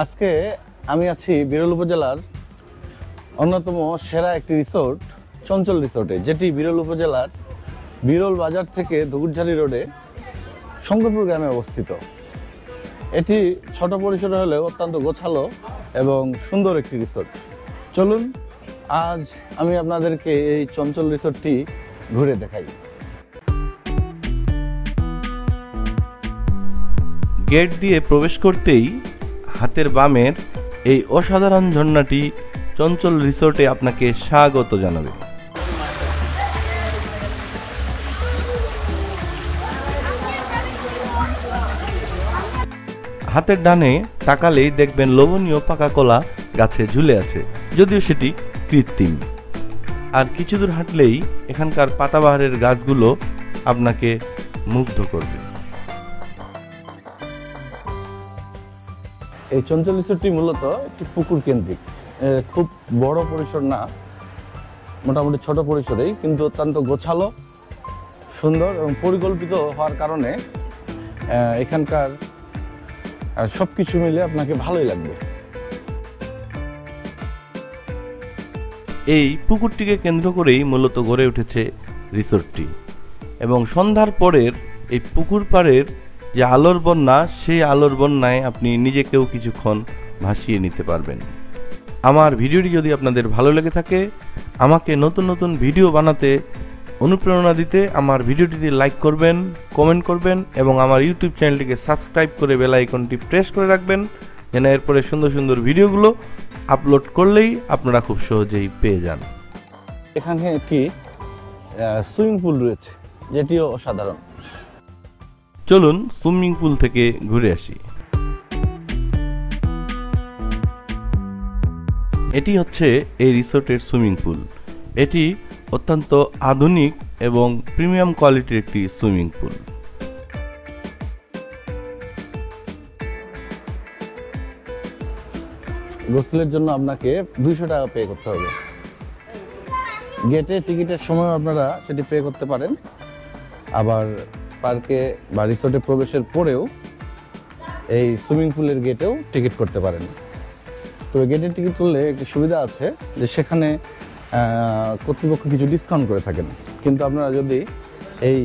আজকে আমি আছি বিরল উপজেলার অন্যতম সেরা একটি রিসোর্ট চঞ্চল রিসোর্টে, যেটি বিরল উপজেলার বিরল বাজার থেকে ধুকুরঝাড়ি রোডে শঙ্করপুর গ্রামে অবস্থিত। এটি ছোট পরিসরে হলেও অত্যন্ত গোছালো এবং সুন্দর একটি রিসোর্ট। চলুন আজ আমি আপনাদেরকে এই চঞ্চল রিসোর্টটি ঘুরে দেখাই। গেট দিয়ে প্রবেশ করতেই হাতের বামের এই অসাধারণ ঝর্ণাটি চঞ্চল রিসোর্টে আপনাকে স্বাগত জানাবে। হাতের ডানে তাকালেই দেখবেন লোভনীয় পাকা কলা গাছে ঝুলে আছে, যদিও সেটি কৃত্রিম। আর কিছু দূর হাঁটলেই এখানকার পাতাবাহারের গাছগুলো আপনাকে মুগ্ধ করবে। এই চঞ্চল রিসোর্টটি মূলত একটি পুকুর কেন্দ্রিক, খুব বড় পরিসর না, মোটামুটি ছোট পরিসরেই, কিন্তু অত্যন্ত গোছালো, সুন্দর এবং পরিকল্পিত হওয়ার কারণে এখানকার সব কিছু মিলে আপনাকে ভালোই লাগবে। এই পুকুরটিকে কেন্দ্র করেই মূলত গড়ে উঠেছে রিসোর্টটি, এবং সন্ধ্যার পরের এই পুকুর পাড়ের যে আলোর বন্যা, সেই আলোর বন্যায় আপনি নিজেকেও কিছুক্ষণ ভাসিয়ে নিতে পারবেন। আমার ভিডিওটি যদি আপনাদের ভালো লেগে থাকে, আমাকে নতুন নতুন ভিডিও বানাতে অনুপ্রেরণা দিতে আমার ভিডিওটিতে লাইক করবেন, কমেন্ট করবেন এবং আমার ইউটিউব চ্যানেলটিকে সাবস্ক্রাইব করে বেল আইকনটি প্রেস করে রাখবেন, যেন এরপরে সুন্দর সুন্দর ভিডিওগুলো আপলোড করলেই আপনারা খুব সহজেই পেয়ে যান। এখানে একটি সুইমিং পুল রয়েছে, যেটিও অসাধারণ। চলুন সুইমিং পুল থেকে ঘুরে আসি। এটি হচ্ছে এই রিসোর্টের সুইমিং পুল। এটি অত্যন্ত আধুনিক এবং প্রিমিয়াম কোয়ালিটির একটি সুইমিং পুল। গোসলের জন্য আপনাকে 200 টাকা পে করতে হবে। গেটে টিকিটের সময় আপনারা সেটি পে করতে পারেন, আবার পার্কে বা রিসোর্টে প্রবেশের পরেও এই সুইমিং পুলের গেটেও টিকিট করতে পারেন। তো গেটের টিকিট করলে একটি সুবিধা আছে যে সেখানে কর্তৃপক্ষ কিছু ডিসকাউন্ট করে থাকেন, কিন্তু আপনারা যদি এই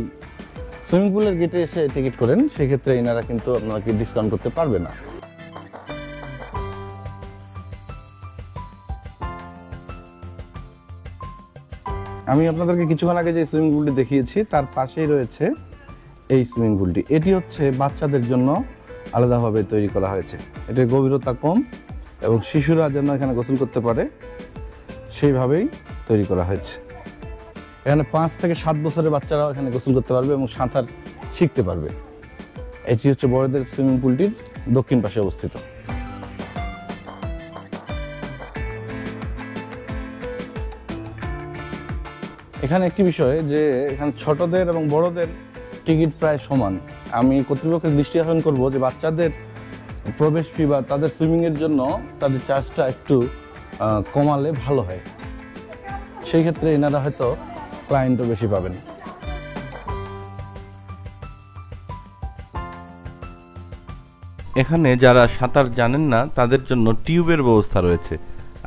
সুইমিং পুলের গেটে এসে টিকিট করেন সেক্ষেত্রে এনারা কিন্তু আপনাকে ডিসকাউন্ট করতে পারবে না। আমি আপনাদেরকে কিছুক্ষণ আগে যে সুইমিং পুলটি দেখিয়েছি তার পাশেই রয়েছে এই সুইমিং পুলটি। এটি হচ্ছে বাচ্চাদের জন্য আলাদাভাবে তৈরি করা হয়েছে। এটির গভীরতা কম এবং শিশুরা যেন এখানে গোসল করতে পারে সেইভাবেই তৈরি করা হয়েছে। এখানে 5 থেকে 7 বছরের বাচ্চারাও এখানে গোসল করতে পারবে এবং সাঁতার শিখতে পারবে। এটি হচ্ছে বড়দের সুইমিং পুলটির দক্ষিণ পাশে অবস্থিত। এখানে একটি বিষয় যে এখানে ছোটদের এবং বড়দের টিকিট প্রায় সমান। আমি কর্তৃপক্ষের দৃষ্টি আকর্ষণ করব যে বাচ্চাদের প্রবেশ ফি বা তাদের সুইমিংয়ের জন্য তাদের চার্জটা একটু কমালে ভালো হয়। সেই ক্ষেত্রে এনারা হয়তো ক্লায়েন্টও বেশি পাবেন। এখানে যারা সাঁতার জানেন না তাদের জন্য টিউবের ব্যবস্থা রয়েছে।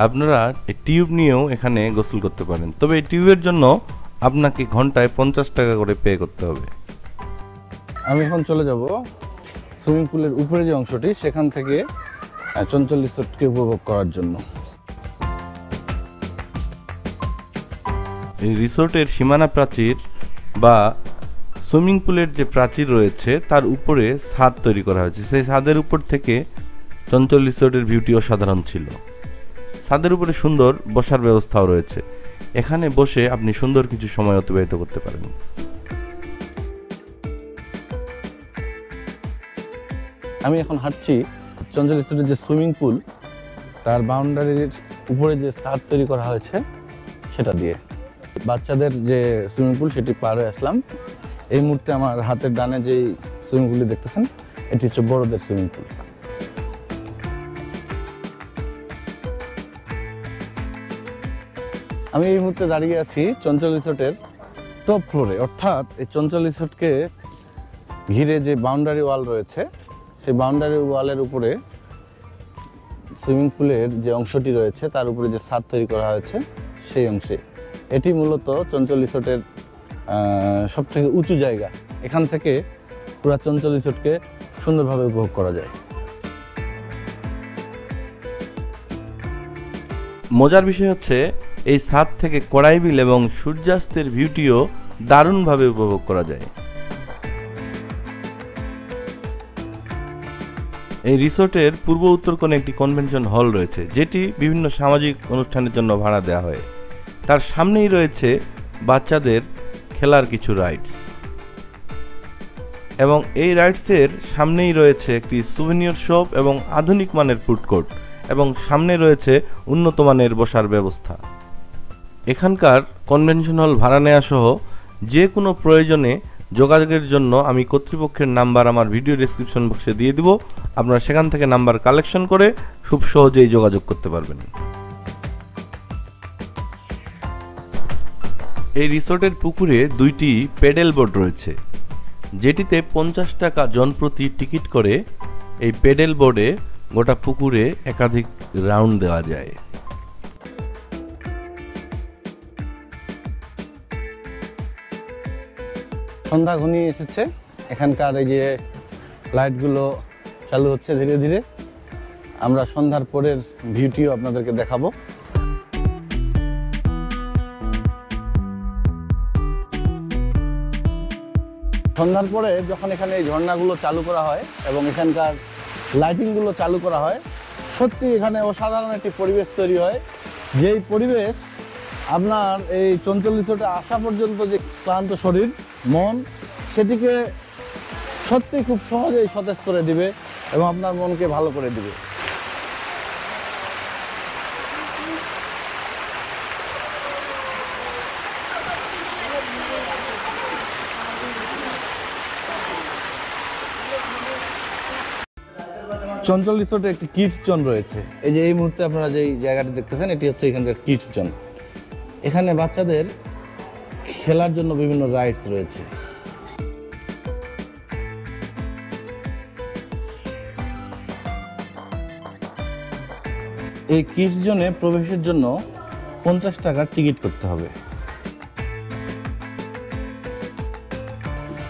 আপনারা এই টিউব নিয়েও এখানে গোসল করতে পারেন, তবে এই টিউবের জন্য আপনাকে ঘন্টায় 50 টাকা করে পে করতে হবে। আমি এখন চলে যাব সুইমিং পুলের উপরে যে অংশটি, সেখান থেকে চঞ্চল রিসোর্টকে উপভোগ করার জন্য। এই রিসোর্টের সীমানা প্রাচীর বা সুইমিং পুলের যে প্রাচীর রয়েছে তার উপরে ছাদ তৈরি করা হয়েছে। সেই ছাদের উপর থেকে চঞ্চল রিসোর্টের ভিউটি অসাধারণ ছিল। ছাদের উপরে সুন্দর বসার ব্যবস্থাও রয়েছে, এখানে বসে আপনি সুন্দর কিছু সময় অতিবাহিত করতে পারেন। আমি এখন হাঁটছি চঞ্চল রিসোর্টের যে সুইমিং পুল তার বাউন্ডারির উপরে যে ছাদ তৈরি করা হয়েছে সেটা দিয়ে। বাচ্চাদের যে সুইমিং পুল সেটি পার হয়ে আসলাম। এই মুহূর্তে আমার হাতের ডানে যেই সুইমিং পুলটি দেখতেছেন এটি হচ্ছে বড়দের সুইমিং পুল। আমি এই মুহূর্তে দাঁড়িয়ে আছি চঞ্চল রিসোর্টের টপ ফ্লোরে, অর্থাৎ এই চঞ্চল রিসোর্টকে ঘিরে যে বাউন্ডারি ওয়াল রয়েছে সেই বাউন্ডারি ওয়ালের উপরে সুইমিং পুলের যে অংশটি রয়েছে তার উপরে যে ছাদ তৈরি করা হয়েছে সেই অংশে। এটি মূলত চঞ্চল রিসোর্টের সবথেকে উঁচু জায়গা। এখান থেকে পুরো চঞ্চল রিসোর্টকে সুন্দরভাবে উপভোগ করা যায়। মজার বিষয় হচ্ছে এই ছাদ থেকে কড়াইবিল এবং সূর্যাস্তের ভিউটিও দারুণভাবে উপভোগ করা যায়। এই রিসোর্টের পূর্ব উত্তর কোণে একটি কনভেনশন হল রয়েছে, যেটি বিভিন্ন সামাজিক অনুষ্ঠানের জন্য ভাড়া দেওয়া হয়। তার সামনেই রয়েছে বাচ্চাদের খেলার কিছু রাইডস, এবং এই রাইডসের সামনেই রয়েছে একটি সুভেনিয়ার শপ এবং আধুনিক মানের ফুড কোর্ট, এবং সামনে রয়েছে উন্নত মানের বসার ব্যবস্থা। এখানকার কনভেনশন হল ভাড়া নেওয়া সহ যে কোনো প্রয়োজনে যোগাযোগের জন্য আমি কর্তৃপক্ষের নাম্বার আমার ভিডিও ডেসক্রিপশন বক্সে দিয়ে দিব। আপনারা সেখান থেকে নাম্বার কালেকশন করে খুব সহজেই যোগাযোগ করতে পারবেন। এই রিসোর্টের পুকুরে 2টি প্যাডেল বোট রয়েছে, যেটিতে 50 টাকা জনপ্রতি টিকিট করে এই প্যাডেল বোর্ডে গোটা পুকুরে একাধিক রাউন্ড দেওয়া যায়। সন্ধ্যা ঘনিয়ে এসেছে, এখানকার এই যে লাইটগুলো চালু হচ্ছে ধীরে ধীরে। আমরা সন্ধ্যার পরের ভিউটিও আপনাদেরকে দেখাবো। সন্ধ্যার পরে যখন এখানে এই ঝর্ণাগুলো চালু করা হয় এবং এখানকার লাইটিংগুলো চালু করা হয়, সত্যি এখানে অসাধারণ একটি পরিবেশ তৈরি হয়। যেই পরিবেশ আপনার এই চঞ্চল রিসোর্টে আসা পর্যন্ত যে ক্লান্ত শরীর মন সেটিকে সত্যি খুব সহজেই সতেজ করে দিবে এবং আপনার মনকে ভালো করে দিবে। চঞ্চল রিসোর্টে একটি কিডস জোন রয়েছে। এই যে এই মুহূর্তে আপনারা যেই জায়গাটি দেখতেছেন এটি হচ্ছে এখানকার কিডস জোন। এখানে বাচ্চাদের খেলার জন্য বিভিন্ন রাইডস রয়েছে। এই কিডস জোনে প্রবেশের জন্য 50 টাকার টিকিট করতে হবে।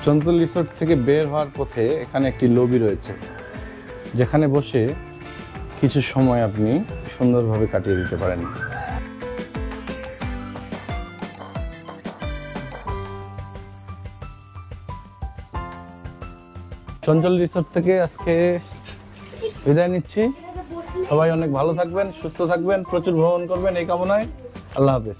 চঞ্চল রিসোর্ট থেকে বের হওয়ার পথে এখানে একটি লবি রয়েছে, যেখানে বসে কিছু সময় আপনি সুন্দরভাবে কাটিয়ে দিতে পারেন। চঞ্চল রিসোর্ট থেকে আজকে বিদায় নিচ্ছি। সবাই অনেক ভালো থাকবেন, সুস্থ থাকবেন, প্রচুর ভ্রমণ করবেন এই কামনায়। আল্লাহ হাফেজ।